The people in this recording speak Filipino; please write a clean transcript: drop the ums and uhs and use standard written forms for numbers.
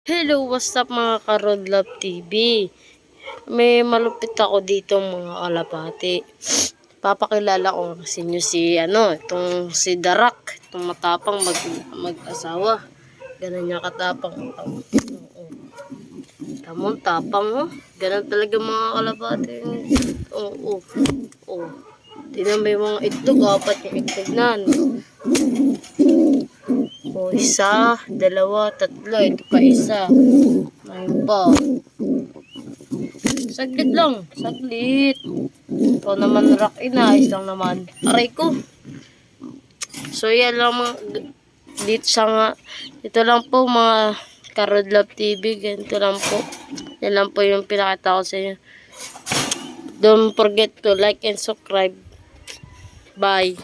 Hello, what's up mga Karodlove TV? May malupit ako dito mga kalapati. Papakilala ko sa inyo itong si Darak, itong matapang mag-asawa. Ganun niya katapang. Tamon tapang, oh. Ganun talaga mga kalapati. Oo, oo. Tingnan mo yung mga itlog, apat yung itlog na. O, isa, dalawa, tatlo. Ito pa isa. Mayroon pa. Saglit lang. Saglit. Ito naman rock inayos lang naman. Aray ko. So, yan lang mga... Ito lang po mga Karodlove TV. Ganito lang po. Yan lang po yung pinakita ko sa inyo. Don't forget to like and subscribe. Bye.